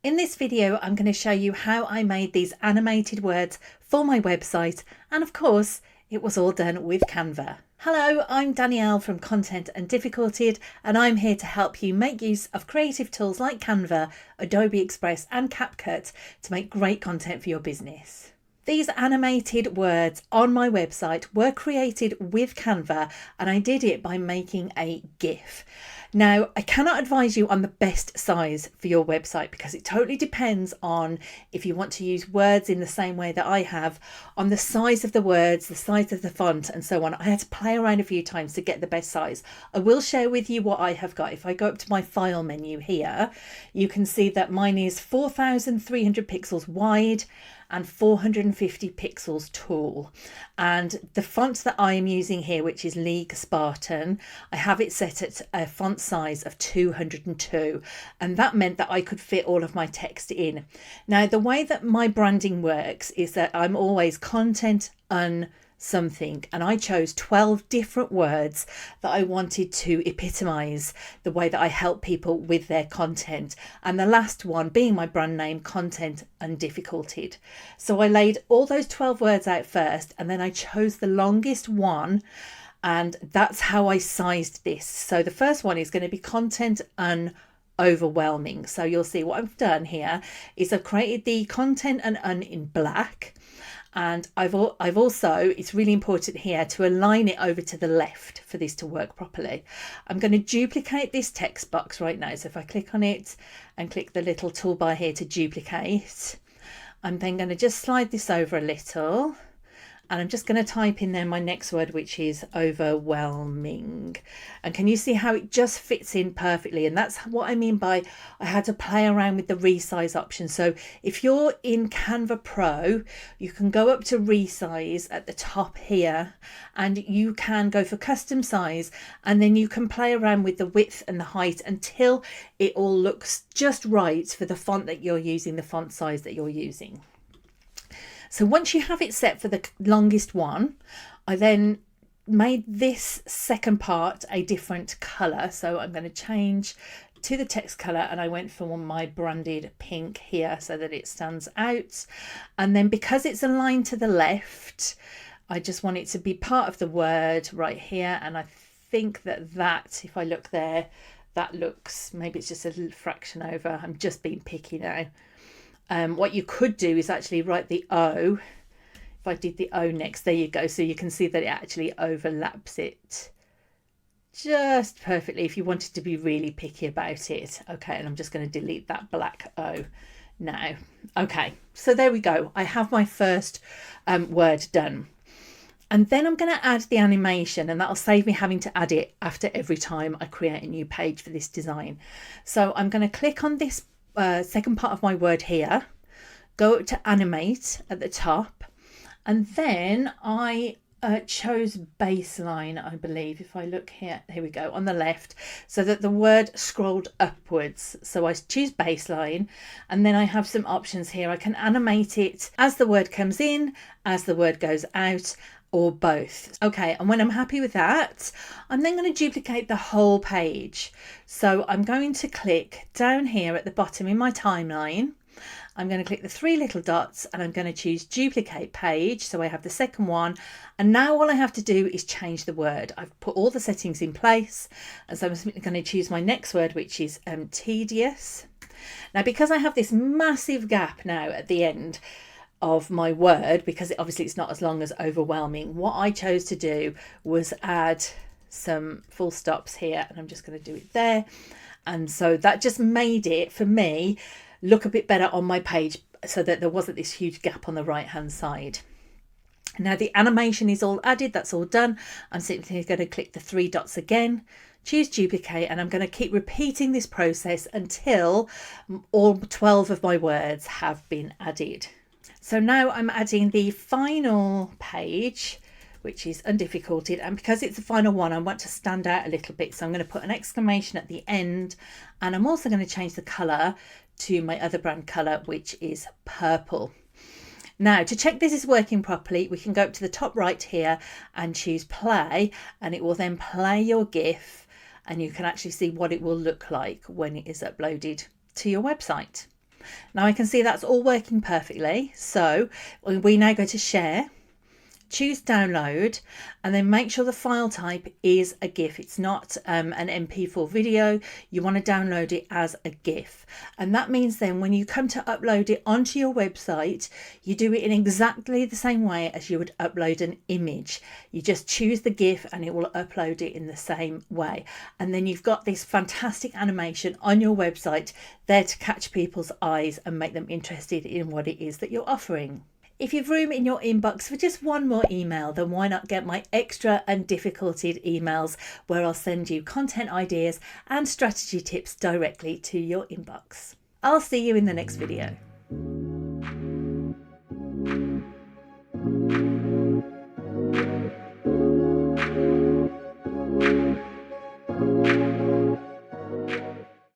In this video, I'm going to show you how I made these animated words for my website, and of course, it was all done with Canva. Hello, I'm Danielle from Content Undifficulted, and I'm here to help you make use of creative tools like Canva, Adobe Express and CapCut to make great content for your business. These animated words on my website were created with Canva, and I did it by making a GIF. Now, I cannot advise you on the best size for your website because it totally depends on if you want to use words in the same way that I have, on the size of the words, the size of the font and so on. I had to play around a few times to get the best size. I will share with you what I have got. If I go up to my file menu here, you can see that mine is 4,300 pixels wide and 450 pixels tall, and the font that I am using here, which is League Spartan, I have it set at a font size of 202, and that meant that I could fit all of my text in. Now, the way that my branding works is that I'm always content something, and I chose 12 different words that I wanted to epitomize the way that I help people with their content, and the last one being my brand name, Content Undifficulted. So I laid all those 12 words out first, and then I chose the longest one, and that's how I sized this. So the first one is going to be Content Overwhelming. So you'll see what I've done here is I've created the content and in black, and I've also, it's really important here to align it over to the left for this to work properly. I'm going to duplicate this text box right now. So if I click on it and click the little toolbar here to duplicate, I'm then going to just slide this over a little, and I'm just going to type in there my next word, which is overwhelming. And can you see how it just fits in perfectly? And that's what I mean by I had to play around with the resize option. So if you're in Canva Pro, you can go up to resize at the top here, and you can go for custom size, and then you can play around with the width and the height until it all looks just right for the font that you're using, the font size that you're using. So once you have it set for the longest one, I then made this second part a different colour. So I'm going to change to the text colour, and I went for my branded pink here so that it stands out. And then because it's aligned to the left, I just want it to be part of the word right here. And I think that if I look there, that looks, maybe it's just a little fraction over. I'm just being picky now. What you could do is actually write the O. If I did the O next, there you go. So you can see that it actually overlaps it just perfectly if you wanted to be really picky about it. Okay, and I'm just going to delete that black O now. Okay, so there we go. I have my first word done. And then I'm going to add the animation, and that'll save me having to add it after every time I create a new page for this design. So I'm going to click on this second part of my word here, go up to animate at the top, and then I chose baseline, I believe. If I look here we go, on the left, so that the word scrolled upwards. So I choose baseline, and then I have some options here. I can animate it as the word comes in, as the word goes out, or both. Okay, and when I'm happy with that, I'm then going to duplicate the whole page. So I'm going to click down here at the bottom in my timeline. I'm going to click the three little dots, and I'm going to choose duplicate page. So I have the second one, and now all I have to do is change the word. I've put all the settings in place, and so I'm simply going to choose my next word, which is tedious. Now, because I have this massive gap now at the end of my word, because obviously it's not as long as overwhelming, what I chose to do was add some full stops here, and I'm just going to do it there. And so that just made it, for me, look a bit better on my page, so that there wasn't this huge gap on the right hand side. Now the animation is all added, that's all done. I'm simply going to click the three dots again, choose duplicate, and I'm going to keep repeating this process until all 12 of my words have been added. So now I'm adding the final page, which is undifficulted, and because it's the final one, I want to stand out a little bit, so I'm going to put an exclamation at the end, and I'm also going to change the colour to my other brand colour, which is purple. Now, to check this is working properly, we can go up to the top right here and choose play, and it will then play your GIF, and you can actually see what it will look like when it is uploaded to your website. Now I can see that's all working perfectly. So we now go to share, choose download, and then make sure the file type is a GIF. It's not an MP4 video. You want to download it as a GIF. And that means then when you come to upload it onto your website, you do it in exactly the same way as you would upload an image. You just choose the GIF and it will upload it in the same way. And then you've got this fantastic animation on your website there to catch people's eyes and make them interested in what it is that you're offering. If you've room in your inbox for just one more email, then why not get my extra and difficulted emails where I'll send you content ideas and strategy tips directly to your inbox. I'll see you in the next video.